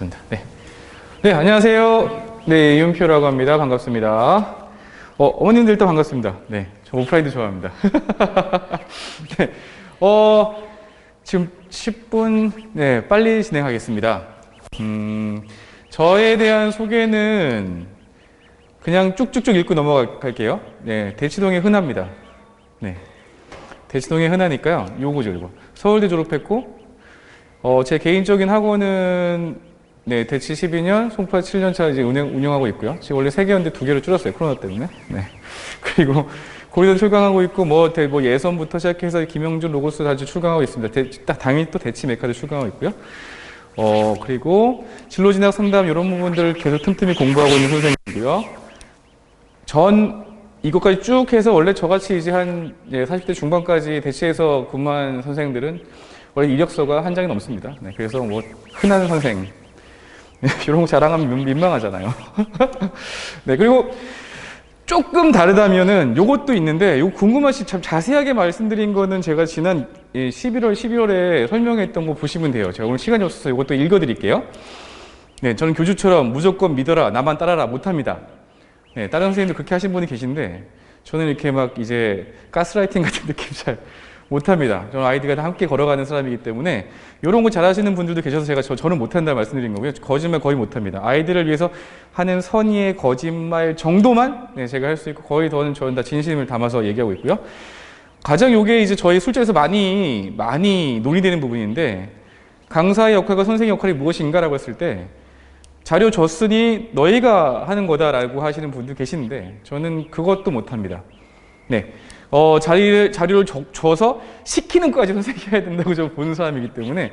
네. 네, 안녕하세요. 네, 이윤표라고 합니다. 반갑습니다. 어머님들도 반갑습니다. 네, 저 오프라인도 좋아합니다. 네, 지금 10분, 네, 빨리 진행하겠습니다. 저에 대한 소개는 그냥 쭉쭉쭉 읽고 넘어갈게요. 네, 대치동에 흔합니다. 네, 대치동에 흔하니까요. 요거죠, 이거. 서울대 졸업했고, 제 개인적인 학원은 네, 대치 12년, 송파 7년차 이제 운영하고 있고요. 지금 원래 3개였는데 2개로 줄였어요. 코로나 때문에. 네. 그리고 고려대 출강하고 있고, 예선부터 시작해서 김영준, 로고스 다 출강하고 있습니다. 당연히 또 대치 메카도 출강하고 있고요. 그리고 진로 진학 상담 이런 부분들을 계속 틈틈이 공부하고 있는 선생님이고요. 이것까지 쭉 해서 원래 저같이 이제 40대 중반까지 대치에서 근무한 선생들은 원래 이력서가 한 장이 넘습니다. 네, 그래서 흔한 선생. 이런 거 자랑하면 민망하잖아요. 네, 그리고 조금 다르다면은 요것도 있는데, 요거 궁금하시, 참 자세하게 말씀드린 거는 제가 지난 12월에 설명했던 거 보시면 돼요. 제가 오늘 시간이 없어서 요것도 읽어드릴게요. 네, 저는 교주처럼 무조건 믿어라, 나만 따라라 못합니다. 네, 다른 선생님들 그렇게 하신 분이 계신데, 저는 이렇게 이제 가스라이팅 같은 느낌 잘 못합니다. 저는 아이들과 다 함께 걸어가는 사람이기 때문에 이런 거 잘하시는 분들도 계셔서 저는 못한다 말씀드린 거고요. 거짓말 거의 못합니다. 아이들을 위해서 하는 선의의 거짓말 정도만 제가 할 수 있고, 거의 더는 저는 다 진심을 담아서 얘기하고 있고요. 가장 요게 이제 저희 술자리에서 많이 논의되는 부분인데, 강사의 역할과 선생의 역할이 무엇인가라고 했을 때 자료 줬으니 너희가 하는 거다라고 하시는 분들 계시는데, 저는 그것도 못합니다. 네. 자료를 줘서 시키는 것까지 선생님이 해야 된다고 저 보는 사람이기 때문에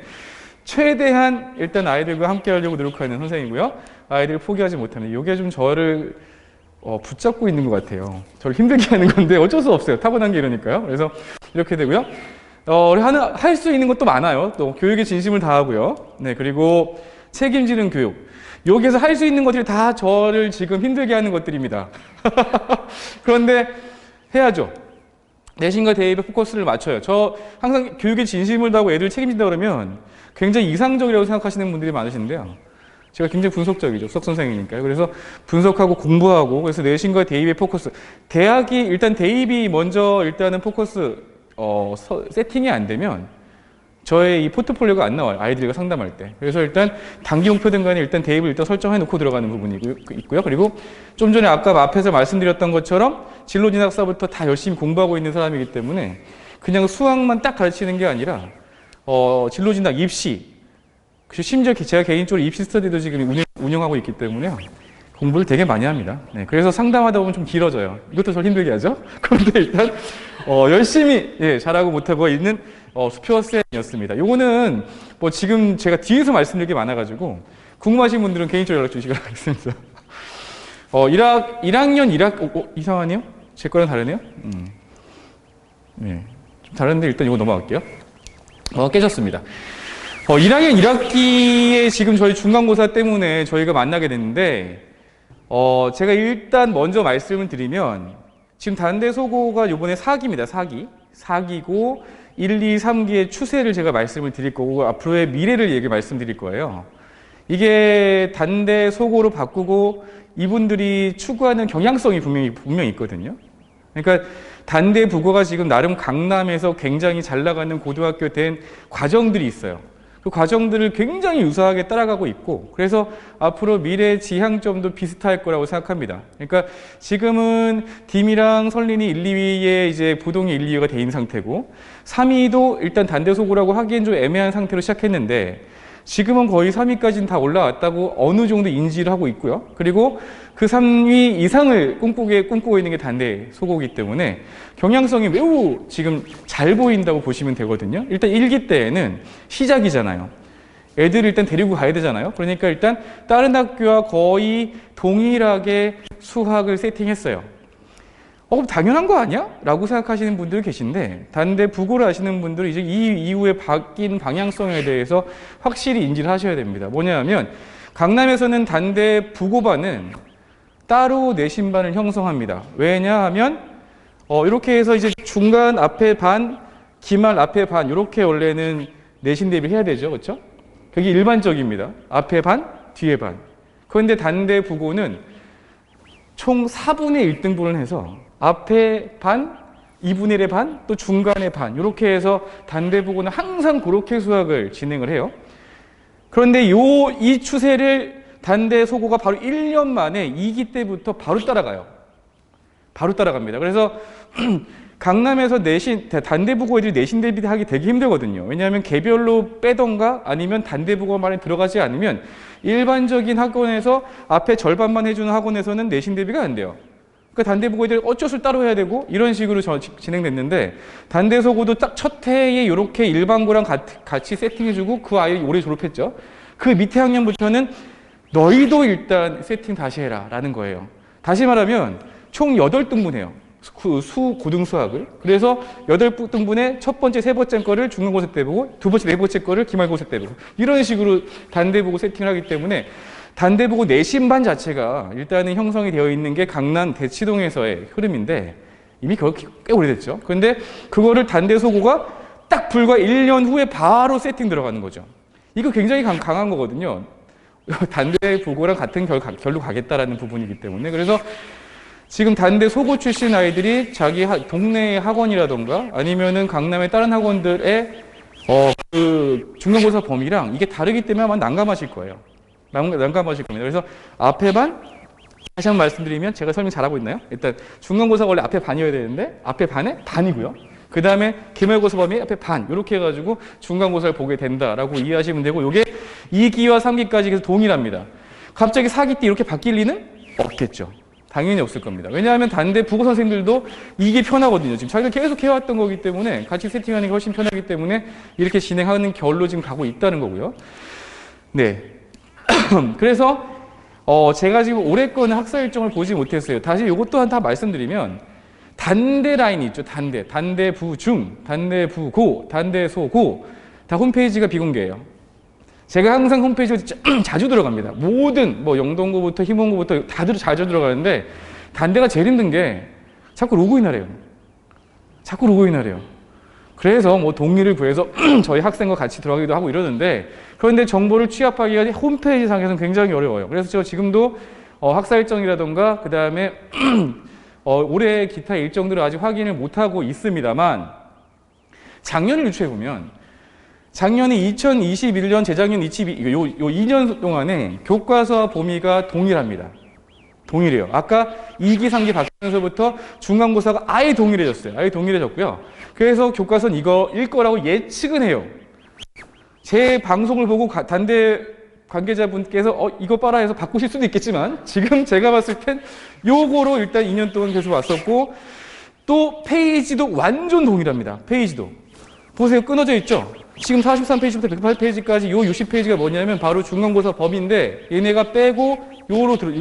최대한 일단 아이들과 함께 하려고 노력하는 선생이고요. 아이들을 포기하지 못하는, 이게 좀 저를 붙잡고 있는 것 같아요. 저를 힘들게 하는 건데 어쩔 수 없어요. 타고난 게 이러니까요. 그래서 이렇게 되고요. 할 수 있는 것도 많아요. 또 교육에 진심을 다하고요. 네, 그리고 책임지는 교육. 여기에서 할 수 있는 것들이 다 저를 지금 힘들게 하는 것들입니다. 그런데 해야죠. 내신과 대입에 포커스를 맞춰요. 저 항상 교육에 진심을 다하고 애들을 책임진다 그러면 굉장히 이상적이라고 생각하시는 분들이 많으신데요. 제가 굉장히 분석적이죠. 수석 선생이니까요. 그래서 분석하고 공부하고, 그래서 내신과 대입에 포커스. 대학이 일단 대입이 먼저 일단은 포커스 세팅이 안 되면 저의 이 포트폴리오가 안 나와요. 아이들과 상담할 때. 그래서 일단 단기 목표든 간에 일단 대입을 일단 설정해 놓고 들어가는 부분이 있고요. 그리고 좀 전에 아까 앞에서 말씀드렸던 것처럼 진로 진학사부터 다 열심히 공부하고 있는 사람이기 때문에 그냥 수학만 딱 가르치는 게 아니라 진로 진학 입시, 심지어 제가 개인적으로 입시 스터디도 지금 운영하고 있기 때문에 공부를 되게 많이 합니다. 네, 그래서 상담하다 보면 좀 길어져요. 이것도 절 힘들게 하죠. 그런데 일단 열심히 잘하고 못하고 있는 수표쌤이었습니다. 요거는 지금 제가 뒤에서 말씀드릴 게 많아가지고 궁금하신 분들은 개인적으로 연락 주시기 바라겠습니다. 1학년 1학 이상하네요? 제 거랑 다르네요? 네, 좀 다른데 일단 이거 넘어갈게요. 깨졌습니다. 1학년 1학기에 지금 저희 중간고사 때문에 저희가 만나게 됐는데, 제가 일단 먼저 말씀을 드리면, 지금 단대소고가 이번에 4기입니다. 4기고 1, 2, 3기의 추세를 제가 말씀을 드릴 거고, 앞으로의 미래를 말씀드릴 거예요. 이게 단대소고로 바꾸고 이분들이 추구하는 경향성이 분명히 있거든요. 그러니까 단대부고가 지금 나름 강남에서 굉장히 잘 나가는 고등학교 된 과정들이 있어요. 그 과정들을 굉장히 유사하게 따라가고 있고, 그래서 앞으로 미래 지향점도 비슷할 거라고 생각합니다. 그러니까 지금은 딤이랑 설린이 1, 2위에 이제 부동이 1, 2위가 돼 있는 상태고, 3위도 일단 단대소고라고 하기엔 좀 애매한 상태로 시작했는데, 지금은 거의 3위까지는 다 올라왔다고 어느 정도 인지를 하고 있고요. 그리고 그 3위 이상을 꿈꾸고 있는 게 단대소고이기 때문에 경향성이 매우 지금 잘 보인다고 보시면 되거든요. 일단 1기 때에는 시작이잖아요. 애들을 일단 데리고 가야 되잖아요. 그러니까 일단 다른 학교와 거의 동일하게 수학을 세팅했어요. 당연한 거 아니야? 라고 생각하시는 분들이 계신데, 단대 부고를 하시는 분들은 이제 이 이후에 바뀐 방향성에 대해서 확실히 인지를 하셔야 됩니다. 뭐냐면, 강남에서는 단대 부고반은 따로 내신반을 형성합니다. 왜냐하면, 이렇게 해서 이제 중간 앞에 반, 기말 앞에 반, 이렇게 원래는 내신 대비를 해야 되죠. 그렇죠? 그게 일반적입니다. 앞에 반, 뒤에 반. 그런데 단대 국어는 총 4분의 1등분을 해서 앞에 반, 2분의 1의 반, 또 중간에 반 이렇게 해서 단대 국어는 항상 그렇게 수학을 진행을 해요. 그런데 이 추세를 단대 소고가 바로 1년 만에 2기 때부터 바로 따라가요. 바로 따라갑니다. 그래서 강남에서 단대국어 애들이 내신 대비하기 되게 힘들거든요. 왜냐하면 개별로 빼던가 아니면 단대국어만에 들어가지 않으면 일반적인 학원에서 앞에 절반만 해주는 학원에서는 내신 대비가 안 돼요. 그러니까 단대국어 애들 어쩔 수 따로 해야 되고 이런 식으로 진행됐는데 단대소고도 딱 첫 해에 이렇게 일반고랑 같이 세팅해주고 그 아이 올해 졸업했죠. 그 밑에 학년부터는 너희도 일단 세팅 다시 해라 라는 거예요. 다시 말하면 총 8등분해요. 고등수학을. 그래서 8등분에 첫 번째, 세 번째 거를 중간고사 때 보고 두 번째, 네 번째 거를 기말고사 때 보고 이런 식으로 단대보고 세팅을 하기 때문에 단대보고 내신반 자체가 일단은 형성이 되어 있는 게 강남 대치동에서의 흐름인데 이미 꽤 오래됐죠. 그런데 그거를 단대소고가 딱 불과 1년 후에 바로 세팅 들어가는 거죠. 이거 굉장히 강한 거거든요. 단대보고랑 같은 결로 가겠다라는 부분이기 때문에. 그래서 지금 단대 소고 출신 아이들이 자기 동네의 학원이라던가 아니면은 강남의 다른 학원들의 그 중간고사 범위랑 이게 다르기 때문에 아마 난감하실 거예요. 난감하실 겁니다. 그래서 앞에 반, 다시 한번 말씀드리면 제가 설명 잘하고 있나요? 일단 중간고사가 원래 앞에 반이어야 되는데 앞에 반에 반이고요. 그 다음에 기말고사 범위 앞에 반 이렇게 해가지고 중간고사를 보게 된다라고 이해하시면 되고 이게 2기와 3기까지 계속 동일합니다. 갑자기 4기 때 이렇게 바뀔 리는 없겠죠. 당연히 없을 겁니다. 왜냐하면 단대 국어 선생님들도 이게 편하거든요. 지금 자기가 계속 해왔던 거기 때문에 같이 세팅하는 게 훨씬 편하기 때문에 이렇게 진행하는 결로 지금 가고 있다는 거고요. 네. 그래서 제가 지금 올해 거는 학사 일정을 보지 못했어요. 다시 이것 또한 다 말씀드리면 단대 라인이 있죠. 단대 부중, 단대 부고, 단대 소고 다 홈페이지가 비공개예요. 제가 항상 홈페이지에 자주 들어갑니다. 모든 영동고부터 희mon고부터 다들 자주 들어가는데 단대가 제일 힘든 게 자꾸 로그인하래요. 그래서 동의를 구해서 저희 학생과 같이 들어가기도 하고 이러는데 그런데 정보를 취합하기가 홈페이지 상에서는 굉장히 어려워요. 그래서 제가 지금도 학사 일정이라던가 그 다음에 올해 기타 일정들을 아직 확인을 못하고 있습니다만 작년을 유추해보면 작년에 2021년, 재작년 22, 요 2년 동안에 교과서 범위가 동일합니다. 동일해요. 아까 2기, 3기 바뀌면서부터 중간고사가 아예 동일해졌어요. 아예 동일해졌고요. 그래서 교과서는 이거일 거라고 예측은 해요. 제 방송을 보고 단대 관계자분께서 이거 봐라 해서 바꾸실 수도 있겠지만 지금 제가 봤을 땐 요거로 일단 2년 동안 계속 왔었고 또 페이지도 완전 동일합니다. 페이지도. 보세요. 끊어져 있죠? 지금 43페이지부터 108페이지까지 요 60페이지가 뭐냐면 바로 중간고사 범위인데 얘네가 빼고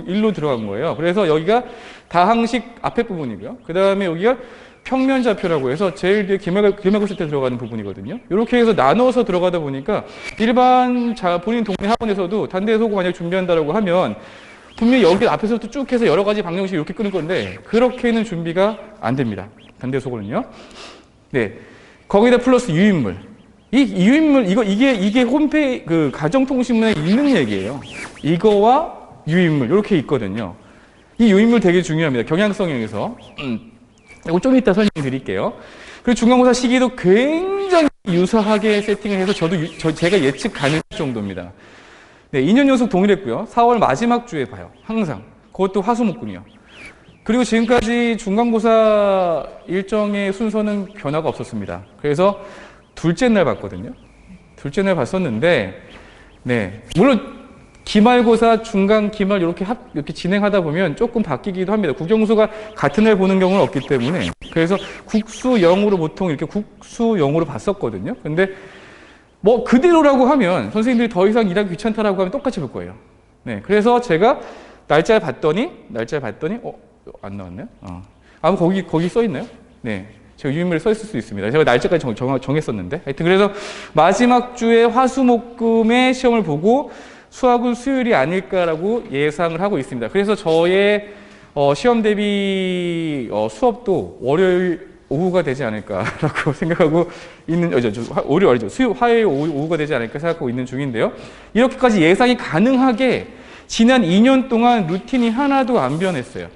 일로 들어간 거예요. 그래서 여기가 다항식 앞에 부분이고요. 그 다음에 여기가 평면좌표라고 해서 제일 뒤에 기말고사 때 들어가는 부분이거든요. 이렇게 해서 나눠서 들어가다 보니까 일반 본인 동네 학원에서도 단대 소고 만약 준비한다라고 하면 분명히 여기 앞에서부터 쭉 해서 여러 가지 방정식 이렇게 끄는 건데 그렇게는 준비가 안 됩니다. 단대 소고는요. 네. 거기다 플러스 유인물. 이 유인물, 이게 홈페이지, 가정통신문에 있는 얘기예요. 이거와 유인물, 이렇게 있거든요. 이 유인물 되게 중요합니다. 경향성에서. 이거 좀 이따 설명드릴게요. 그리고 중간고사 시기도 굉장히 유사하게 세팅을 해서 제가 예측 가능할 정도입니다. 네, 2년 연속 동일했고요. 4월 마지막 주에 봐요. 항상. 그것도 화수목금이요. 그리고 지금까지 중간고사 일정의 순서는 변화가 없었습니다. 그래서 둘째 날 봤거든요. 둘째 날 봤었는데, 네. 물론, 기말고사, 중간, 기말 이렇게 진행하다 보면 조금 바뀌기도 합니다. 국영수가 같은 날 보는 경우는 없기 때문에. 그래서 국수 0으로 보통 이렇게 국수 0으로 봤었거든요. 근데 그대로라고 하면 선생님들이 더 이상 일하기 귀찮다라고 하면 똑같이 볼 거예요. 네. 그래서 제가 날짜를 봤더니, 안 나왔네요? 아마 거기 써 있나요? 네. 제가 유인물에 써 있을 수 있습니다. 제가 날짜까지 정했었는데. 하여튼 그래서 마지막 주에 화수목금의 시험을 보고 수학은 수요일이 아닐까라고 예상을 하고 있습니다. 그래서 저의 시험 대비 수업도 월요일 오후가 되지 않을까라고 생각하고 있는, 오히려 어리죠. 화요일 오후가 되지 않을까 생각하고 있는 중인데요. 이렇게까지 예상이 가능하게 지난 2년 동안 루틴이 하나도 안 변했어요.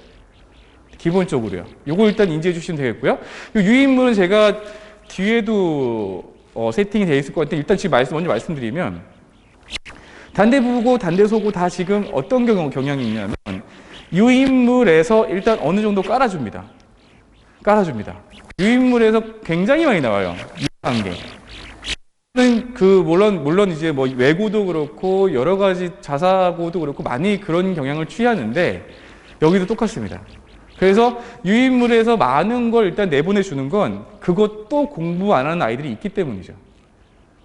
기본적으로요. 요거 일단 인지해 주시면 되겠고요. 이 유인물은 제가 뒤에도 세팅이 되어 있을 것 같은데 일단 지금 먼저 말씀드리면 단대부고 단대소고 다 지금 어떤 경향이 있냐면 유인물에서 일단 어느 정도 깔아줍니다. 유인물에서 굉장히 많이 나와요. 유사한 게. 물론 이제 뭐 외고도 그렇고 여러 가지 자사고도 그렇고 많이 그런 경향을 취하는데 여기도 똑같습니다. 그래서 유인물에서 많은 걸 일단 내보내주는 건 그것도 공부 안 하는 아이들이 있기 때문이죠.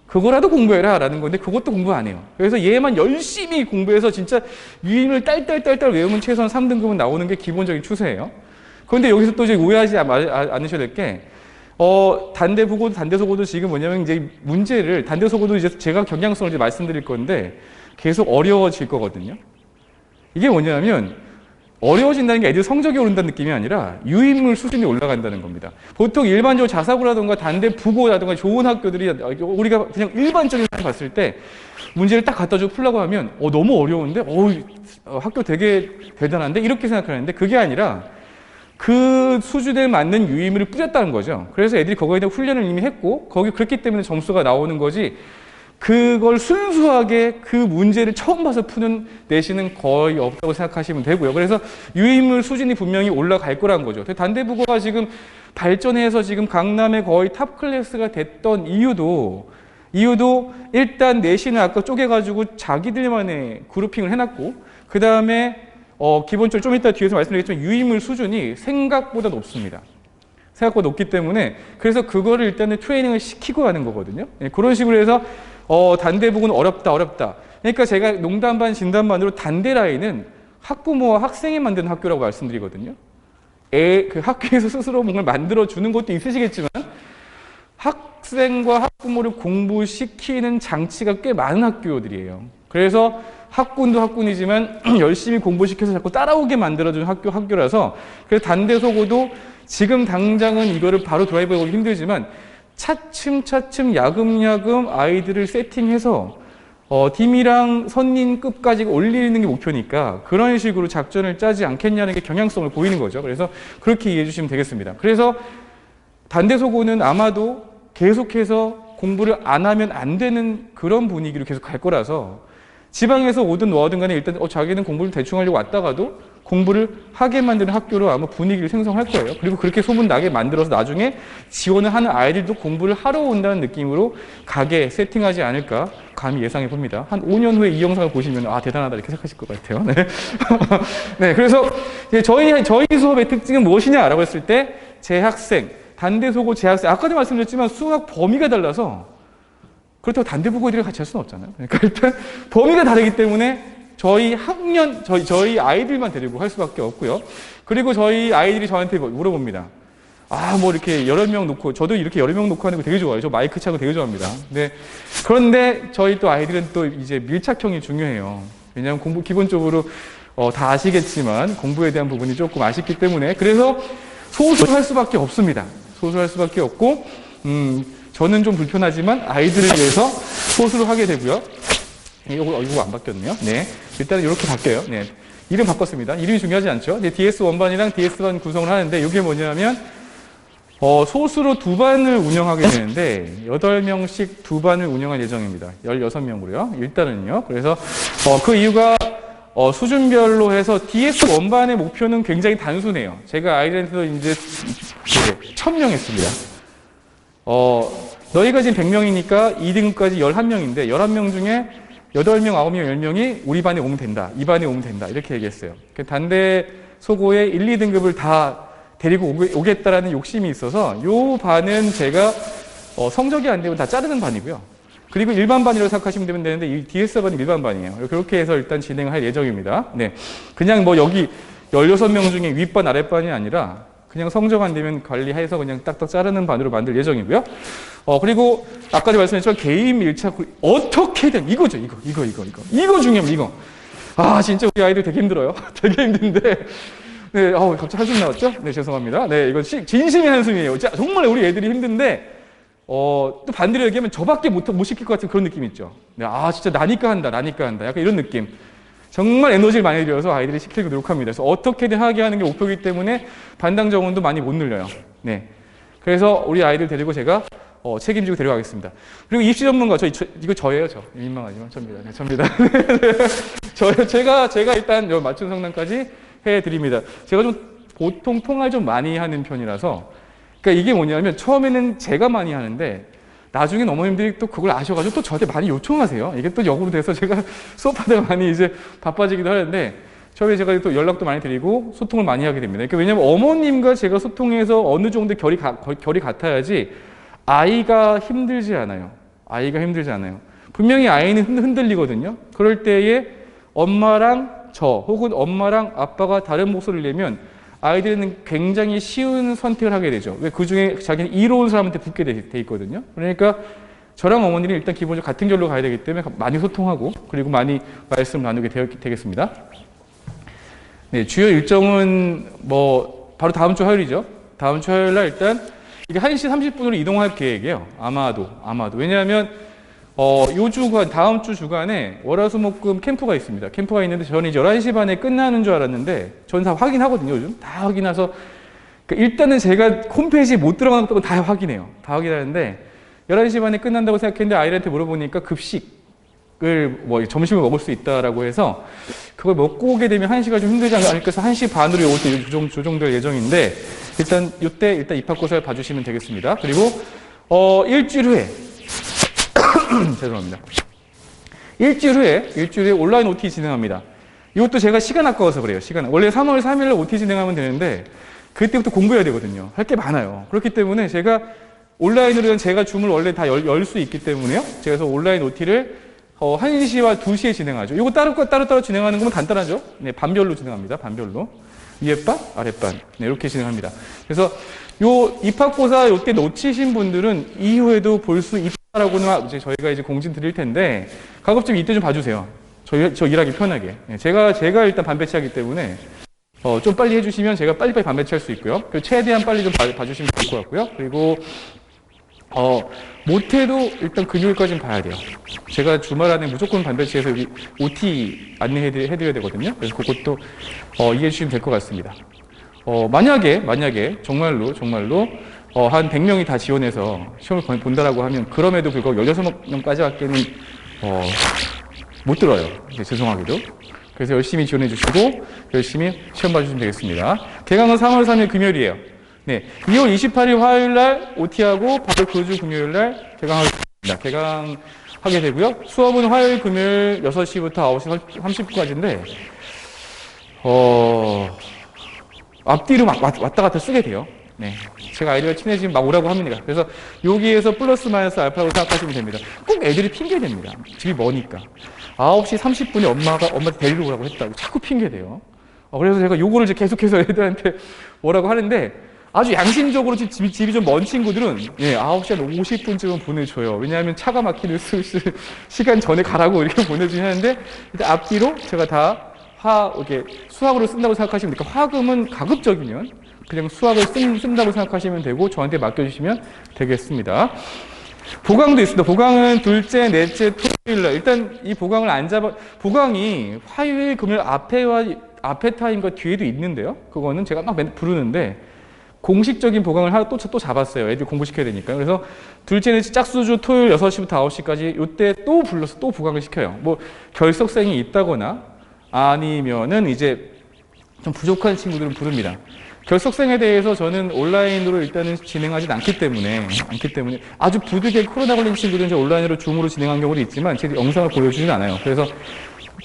그거라도 공부해라 라는 건데 그것도 공부 안 해요. 그래서 얘만 열심히 공부해서 진짜 유인을 딸딸 외우면 최소한 3등급은 나오는 게 기본적인 추세예요. 그런데 여기서 또 이제 오해하지 않으셔야 될 게 단대부고 단대소고도 지금 뭐냐면 이제 문제를 단대소고도 이제 제가 경향성을 이제 말씀드릴 건데 계속 어려워질 거거든요. 이게 뭐냐면 어려워진다는 게 애들 성적이 오른다는 느낌이 아니라 유인물 수준이 올라간다는 겁니다. 보통 일반적으로 자사고라든가 단대부고라든가 좋은 학교들이 우리가 그냥 일반적인 사람 봤을 때 문제를 딱 갖다 주고 풀라고 하면 너무 어려운데 학교 되게 대단한데 이렇게 생각하는데 그게 아니라 그 수준에 맞는 유인물을 뿌렸다는 거죠. 그래서 애들이 거기에 대한 훈련을 이미 했고 그렇기 때문에 점수가 나오는 거지 그걸 순수하게 그 문제를 처음 봐서 푸는 내신은 거의 없다고 생각하시면 되고요. 그래서 유인물 수준이 분명히 올라갈 거란 거죠. 단대부고가 지금 발전해서 지금 강남의 거의 탑 클래스가 됐던 이유도 일단 내신을 아까 쪼개가지고 자기들만의 그룹핑을 해놨고 그 다음에 기본적으로 좀 이따 뒤에서 말씀드리겠지만 유인물 수준이 생각보다 높습니다. 생각보다 높기 때문에 그래서 그거를 일단은 트레이닝을 시키고 하는 거거든요. 그런 식으로 해서 단대부고는 어렵다. 그러니까 제가 농담 반 진담 반으로 단대 라인은 학부모와 학생이 만드는 학교라고 말씀드리거든요. 그 학교에서 스스로 뭔가 만들어주는 것도 있으시겠지만 학생과 학부모를 공부시키는 장치가 꽤 많은 학교들이에요. 그래서 학군도 학군이지만 열심히 공부시켜서 자꾸 따라오게 만들어주는 학교라서 그래서 단대소고도 지금 당장은 이거를 바로 드라이브 해보기 힘들지만 차츰 야금야금 아이들을 세팅해서 팀이랑 선임급까지 올리는 게 목표니까 그런 식으로 작전을 짜지 않겠냐는 게 경향성을 보이는 거죠. 그래서 그렇게 이해해 주시면 되겠습니다. 그래서 단대소고는 아마도 계속해서 공부를 안 하면 안 되는 그런 분위기로 계속 갈 거라서 지방에서 오든 뭐하든 간에 일단 자기는 공부를 대충 하려고 왔다가도 공부를 하게 만드는 학교로 아마 분위기를 생성할 거예요. 그리고 그렇게 소문나게 만들어서 나중에 지원을 하는 아이들도 공부를 하러 온다는 느낌으로 가게 세팅하지 않을까 감히 예상해 봅니다. 한 5년 후에 이 영상을 보시면 대단하다 이렇게 생각하실 것 같아요. 네. 네, 그래서 저희 수업의 특징은 무엇이냐라고 했을 때 재학생, 단대소고 재학생 아까도 말씀드렸지만 수학 범위가 달라서 그렇다고 단대부고들이 같이 할 수는 없잖아요. 그러니까 일단 범위가 다르기 때문에 저희 아이들만 데리고 할 수밖에 없고요. 그리고 저희 아이들이 저한테 물어봅니다. 이렇게 여러 명 놓고, 저도 이렇게 여러 명 놓고 하는 거 되게 좋아해요. 저 마이크 차고 되게 좋아합니다. 네. 그런데 저희 또 아이들은 또 이제 밀착형이 중요해요. 왜냐하면 기본적으로 다 아시겠지만 공부에 대한 부분이 조금 아쉽기 때문에 그래서 소수할 수밖에 없습니다. 소수할 수밖에 없고, 저는 좀 불편하지만 아이들을 위해서 소수로 하게 되고요. 이거 안 바뀌었네요. 네. 일단은 이렇게 바뀌어요. 네. 이름 바꿨습니다. 이름이 중요하지 않죠? 네, DS 원반이랑 DS 반 구성을 하는데 이게 뭐냐면 소수로 2반을 운영하게 되는데 8명씩 2반을 운영할 예정입니다. 16명으로요. 일단은요. 그래서 그 이유가 수준별로 해서 DS 원반의 목표는 굉장히 단순해요. 제가 아이들한테도 이제 1000명 했습니다. 너희가 지금 100명이니까 2등급까지 11명인데 11명 중에 8명, 9명, 10명이 우리 반에 오면 된다. 이 반에 오면 된다. 이렇게 얘기했어요. 단대 소고의 1, 2등급을 다 데리고 오겠다라는 욕심이 있어서 이 반은 제가 성적이 안 되면 다 자르는 반이고요. 그리고 일반 반이라고 생각하시면 되는데 이 DS 반이 일반 반이에요. 그렇게 해서 일단 진행할 예정입니다. 네. 그냥 여기 16명 중에 윗반, 아랫반이 아니라 그냥 성적 안 되면 관리해서 그냥 딱딱 자르는 반으로 만들 예정이고요. 그리고 아까도 말씀드렸지만 개인 밀착 어떻게든 이거죠. 이거 중요합니다. 이거. 진짜 우리 아이들 되게 힘들어요. 되게 힘든데 네, 갑자기 한숨 나왔죠? 네, 죄송합니다. 네, 이건 진심의 한숨이에요. 자, 정말 우리 애들이 힘든데, 또 반대로 얘기하면 저밖에 못 시킬 것 같은 그런 느낌 있죠. 네, 진짜 나니까 한다. 약간 이런 느낌. 정말 에너지를 많이 들여서 아이들이 시키려고 노력합니다. 그래서 어떻게든 하게 하는 게 목표이기 때문에 반당 정원도 많이 못 늘려요. 네. 그래서 우리 아이들 데리고 제가 책임지고 데려가겠습니다. 그리고 입시 전문가, 이거 저예요, 저. 민망하지만 접니다. 네, 접니다. 제가 일단 맞춤 상담까지 해드립니다. 제가 좀 보통 통화를 좀 많이 하는 편이라서, 그러니까 이게 뭐냐면 처음에는 제가 많이 하는데 나중엔 어머님들이 또 그걸 아셔가지고 또 저한테 많이 요청하세요. 이게 또 역으로 돼서 제가 수업하다가 많이 이제 바빠지기도 하는데 처음에 제가 또 연락도 많이 드리고 소통을 많이 하게 됩니다. 그러니까 왜냐면 어머님과 제가 소통해서 어느 정도 결이 같아야지 아이가 힘들지 않아요. 분명히 아이는 흔들리거든요. 그럴 때에 엄마랑 저 혹은 엄마랑 아빠가 다른 목소리를 내면 아이들은 굉장히 쉬운 선택을 하게 되죠. 왜? 그 중에 자기는 이로운 사람한테 붙게 돼 있거든요. 그러니까 저랑 어머니는 일단 기본적으로 같은 결로 가야 되기 때문에 많이 소통하고 그리고 많이 말씀 나누게 되겠습니다. 네, 주요 일정은 바로 다음 주 화요일이죠. 다음 주 화요일 날 일단 이게 1시 30분으로 이동할 계획이에요. 아마도. 왜냐하면 다음 주 주간에 월화수목금 캠프가 있습니다. 캠프가 있는데 저는 이제 11시 반에 끝나는 줄 알았는데 저는 다 확인하거든요. 요즘 다 확인해서 일단은 제가 홈페이지에 못 들어가는 것도 다 확인해요. 다 확인하는데 11시 반에 끝난다고 생각했는데 아이들한테 물어보니까 급식을 점심을 먹을 수 있다라고 해서 그걸 먹고 오게 되면 1시가 좀 힘들지 않을까 해서 1시 반으로 요때 조정될 예정인데 일단 입학고사를 봐주시면 되겠습니다. 그리고 일주일 후에 죄송합니다. 일주일 후에 온라인 OT 진행합니다. 이것도 제가 시간 아까워서 그래요. 원래 3월 3일날 OT 진행하면 되는데 그때부터 공부해야 되거든요. 할 게 많아요. 그렇기 때문에 제가 온라인으로는 제가 줌을 원래 다 열 수 있기 때문에요. 그래서 온라인 OT를 1시와 2시에 진행하죠. 이거 따로 진행하는 거면 간단하죠. 네, 반별로 진행합니다. 반별로. 위에 반, 아래 반. 네, 이렇게 진행합니다. 그래서 입학고사 요때 놓치신 분들은 이후에도 볼 수 있다라고는 이제 저희가 이제 공지 드릴 텐데 가급적 이때 좀 봐주세요. 저 일하기 편하게. 네, 제가 일단 반배치하기 때문에 좀 빨리 해주시면 제가 빨리빨리 반배치할 수 있고요. 최대한 빨리 좀 봐주시면 좋을 것 같고요. 그리고 못해도 일단 금요일까지는 봐야 돼요. 제가 주말 안에 무조건 반배치해서 여기 OT 안내해드려야 되거든요. 그래서 그것도 이해해 주시면 될 것 같습니다. 만약에 정말로 한 100명이 다 지원해서 시험을 본다라고 하면 그럼에도 불구하고 16명까지 밖에는 못 들어요. 죄송하게도. 그래서 열심히 지원해 주시고 열심히 시험 봐주시면 되겠습니다. 개강은 3월 3일 금요일이에요. 네, 2월 28일 화요일 날 OT하고 바로 그 주 금요일 날 개강하겠습니다. 개강하게 되고요. 수업은 화요일 금요일 6시부터 9시 30분까지인데 앞뒤로 왔다 갔다 쓰게 돼요. 네, 제가 아이들과 친해지면 막 오라고 합니다. 그래서 여기에서 플러스 마이너스 알파라고 생각하시면 됩니다. 꼭 애들이 핑계댑니다. 집이 머니까 9시 30분에 엄마한테 데리러 오라고 했다고 자꾸 핑계대요. 그래서 제가 요거를 이제 계속해서 애들한테 뭐라고 하는데 아주 양심적으로 집이 좀 먼 친구들은 9시 한 50분쯤은 보내줘요. 왜냐하면 차가 막히는 시간 전에 가라고 이렇게 보내주긴 하는데 일단 앞뒤로 제가 다 이렇게 수학으로 쓴다고 생각하시면 돼요. 그러니까 화금은 가급적이면 그냥 수학을 쓴다고 생각하시면 되고 저한테 맡겨주시면 되겠습니다. 보강도 있습니다. 보강은 둘째, 넷째, 토요일날 일단 이 보강이 화요일, 금요일 앞에 타임과 뒤에도 있는데요. 그거는 제가 막 부르는데 공식적인 보강을 또 잡았어요. 애들 공부시켜야 되니까. 그래서 둘째는 짝수주 토요일 6시부터 9시까지 이때 또 불러서 또 보강을 시켜요. 결석생이 있다거나 아니면은 이제 좀 부족한 친구들은 부릅니다. 결석생에 대해서 저는 온라인으로 일단은 진행하진 않기 때문에 아주 부득이하게 코로나 걸린 친구들은 이제 온라인으로 줌으로 진행한 경우도 있지만 제 영상을 보여주진 않아요. 그래서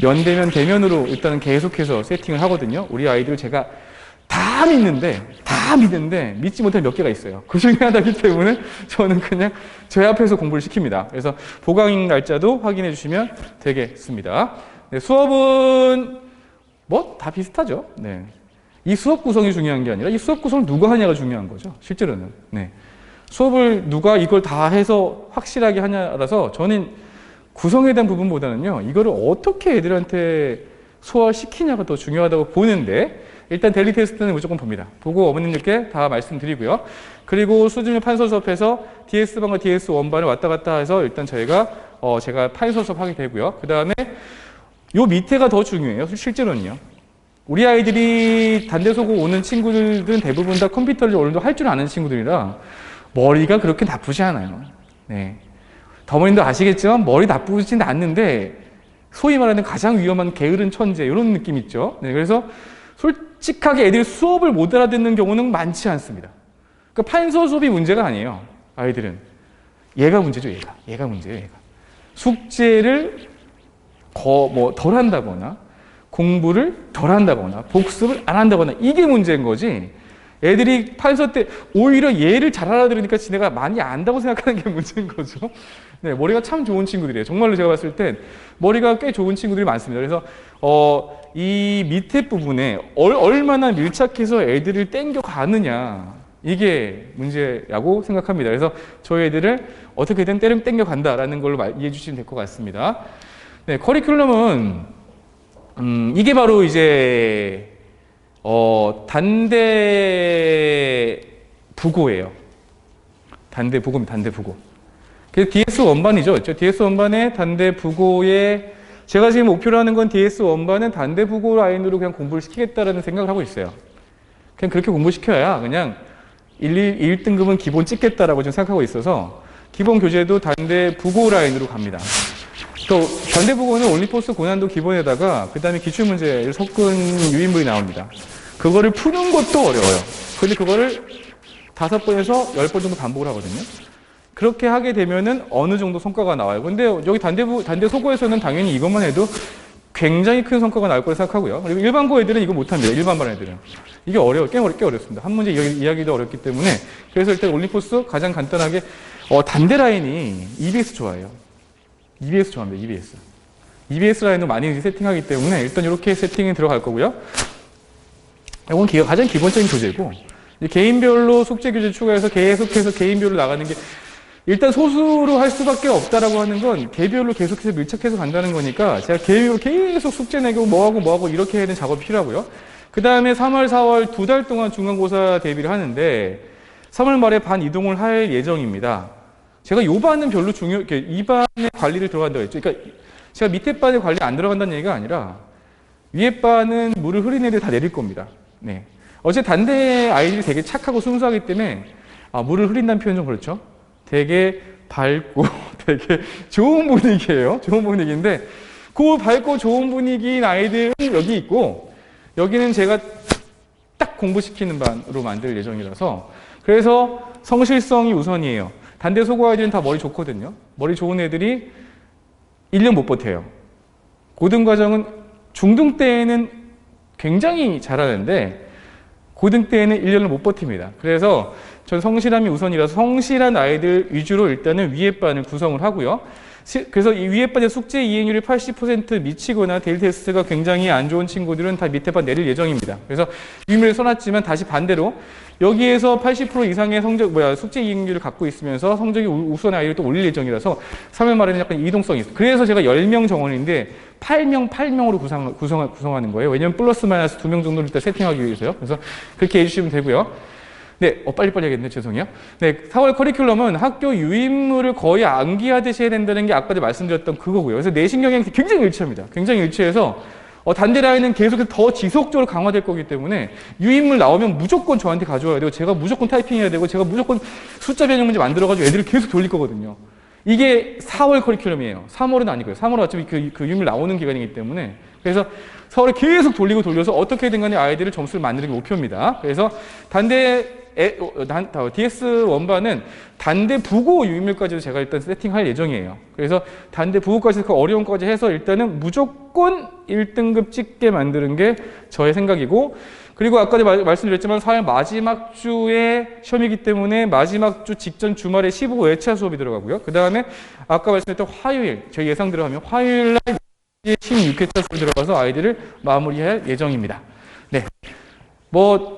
면대면 대면으로 일단은 계속해서 세팅을 하거든요. 우리 아이들 제가 다 믿는데 믿지 못할 몇 개가 있어요. 그 중에 하나이기 때문에 저는 그냥 제 앞에서 공부를 시킵니다. 그래서 보강 날짜도 확인해 주시면 되겠습니다. 네, 수업은 다 비슷하죠. 네. 이 수업 구성이 중요한 게 아니라 이 수업 구성을 누가 하냐가 중요한 거죠. 실제로는. 네. 수업을 누가 이걸 다 해서 확실하게 하냐라서 저는 구성에 대한 부분보다는요. 이거를 어떻게 애들한테 소화시키냐가 더 중요하다고 보는데 일단 데일리 테스트는 무조건 봅니다. 보고 어머님들께 다 말씀드리고요. 그리고 수준의 판서 수업에서 DS1반과 DS1반을 왔다 갔다 해서 일단 저희가 제가 판서 수업하게 되고요. 그 다음에 요 밑에가 더 중요해요. 실제로는요. 우리 아이들이 단대소고 오는 친구들은 대부분 다 컴퓨터를 어느 정도 할 줄 아는 친구들이라 머리가 그렇게 나쁘지 않아요. 네. 더머님도 아시겠지만 머리 나쁘진 않는데 소위 말하는 가장 위험한 게으른 천재 이런 느낌 있죠. 네. 그래서 솔직하게 애들이 수업을 못 알아듣는 경우는 많지 않습니다. 그러니까 판서 수업이 문제가 아니에요. 아이들은. 얘가 문제죠. 얘가 문제예요. 얘가. 숙제를 덜 한다거나 공부를 덜 한다거나 복습을 안 한다거나 이게 문제인 거지. 애들이 판서 때 오히려 얘를 잘 알아들으니까 지네가 많이 안다고 생각하는 게 문제인 거죠. 네, 머리가 참 좋은 친구들이에요. 정말로 제가 봤을 땐 머리가 꽤 좋은 친구들이 많습니다. 그래서 이 밑에 부분에 얼마나 밀착해서 애들을 땡겨가느냐 이게 문제라고 생각합니다. 그래서 저희 애들을 어떻게든 땡겨간다라는 걸로 이해해 주시면 될 것 같습니다. 네, 커리큘럼은 이게 바로 이제 단대 부고예요. 단대 부고입니다. 단대 부고. 그래서 DS 원반이죠. DS 원반의 단대 부고에 제가 지금 목표로 하는 건 DS 원반은 단대 부고 라인으로 그냥 공부를 시키겠다라는 생각을 하고 있어요. 그냥 그렇게 공부시켜야 그냥 1등급은 기본 찍겠다라고 좀 생각하고 있어서 기본 교재도 단대 부고 라인으로 갑니다. 또 단대 부고는 올리포스 고난도 기본에다가 그 다음에 기출문제를 섞은 유인물이 나옵니다. 그거를 푸는 것도 어려워요. 근데 그거를 5번에서 10번 정도 반복을 하거든요. 그렇게 하게 되면은 어느 정도 성과가 나와요. 근데 여기 단대 소고에서는 당연히 이것만 해도 굉장히 큰 성과가 나올 거라 생각하고요. 그리고 일반고 애들은 이거 못합니다. 일반반 애들은. 이게 꽤 어렵습니다. 한 문제 이야기도 어렵기 때문에. 그래서 일단 올림포스 가장 간단하게, 단대 라인이 EBS 좋아해요. EBS 좋아합니다. EBS 라인도 많이 세팅하기 때문에 일단 이렇게 세팅이 들어갈 거고요. 이건 가장 기본적인 교재고, 개인별로 숙제 교재 추가해서 계속해서 개인별로 나가는 게 일단 소수로 할 수밖에 없다라고 하는 건 개별로 계속해서 밀착해서 간다는 거니까 제가 개별로 계속 숙제 내고 뭐하고 이렇게 해야 되는 작업이 필요하고요. 그 다음에 3월, 4월 2달 동안 중간고사 대비를 하는데 3월 말에 반 이동을 할 예정입니다. 제가 요 반은 별로 이 반에 관리를 들어간다고 했죠. 그러니까 제가 밑에 반에 관리 안 들어간다는 얘기가 아니라 위에 반은 물을 흐린 애들 다 내릴 겁니다. 네. 어제 단대 아이들이 되게 착하고 순수하기 때문에 물을 흐린다는 표현 좀 그렇죠. 되게 밝고 되게 좋은 분위기예요. 좋은 분위기인데 그 밝고 좋은 분위기인 아이들은 여기 있고 여기는 제가 딱 공부시키는 반으로 만들 예정이라서 그래서 성실성이 우선이에요. 단대 소고 아이들은 다 머리 좋거든요. 머리 좋은 애들이 1년 못 버텨요. 고등과정은 중등 때에는 굉장히 잘하는데 고등 때에는 1년을 못 버팁니다. 그래서 전 성실함이 우선이라서 성실한 아이들 위주로 일단은 위에 반을 구성을 하고요. 그래서 이 위에 반의 숙제 이행률이 80% 미치거나 데일리 테스트가 굉장히 안 좋은 친구들은 다 밑에 반 내릴 예정입니다. 그래서 유의미를 써놨지만 다시 반대로 여기에서 80% 이상의 숙제 이행률을 갖고 있으면서 성적이 우수한 아이를 또 올릴 예정이라서 3월 말에는 약간 이동성이 있어요. 그래서 제가 10명 정원인데 8명으로 구성하는 거예요. 왜냐면 플러스 마이너스 2명 정도를 일단 세팅하기 위해서요. 그래서 그렇게 해주시면 되고요. 네, 빨리빨리 하겠네. 죄송해요. 네, 4월 커리큘럼은 학교 유인물을 거의 암기하듯이 해야 된다는 게 아까도 말씀드렸던 그거고요. 그래서 내신 경향이 굉장히 일치합니다. 굉장히 일치해서 단대 라인은 계속해서 더 지속적으로 강화될 거기 때문에 유인물 나오면 무조건 저한테 가져와야 되고 제가 무조건 타이핑해야 되고 제가 무조건 숫자 변형 문제 만들어가지고 애들을 계속 돌릴 거거든요. 이게 4월 커리큘럼이에요. 3월은 아니고요. 3월은 어차피 그 유인물 나오는 기간이기 때문에 그래서 4월에 계속 돌려서 어떻게든 간에 아이들을 점수를 만드는 게 목표입니다. 그래서 DS 원반은 단대 부고 유인물까지도 제가 일단 세팅할 예정이에요. 그래서 단대 부고까지 그 어려운 거까지 해서 일단은 무조건 1등급 찍게 만드는 게 저의 생각이고 그리고 아까도 말씀드렸지만 4월 마지막 주에 시험이기 때문에 마지막 주 직전 주말에 15회차 수업이 들어가고요. 그 다음에 아까 말씀드렸던 화요일, 제 예상대로 하면 화요일 날 16회차 수업이 들어가서 아이들을 마무리할 예정입니다. 네.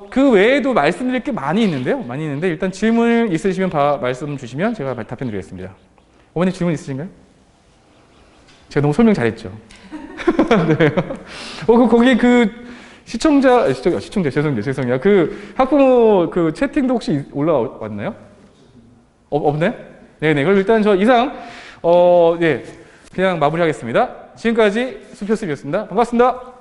그 외에도 말씀드릴 게 많이 있는데 일단 질문 있으시면 말씀 주시면 제가 답변 드리겠습니다. 어머니 질문 있으신가요? 제가 너무 설명 잘했죠? 네. 거기 시청자 죄송해요. 그 학부모 그 채팅도 혹시 올라왔나요? 없네? 네네. 그럼 일단 저 이상 예 그냥 마무리하겠습니다. 지금까지 수표스비였습니다. 반갑습니다.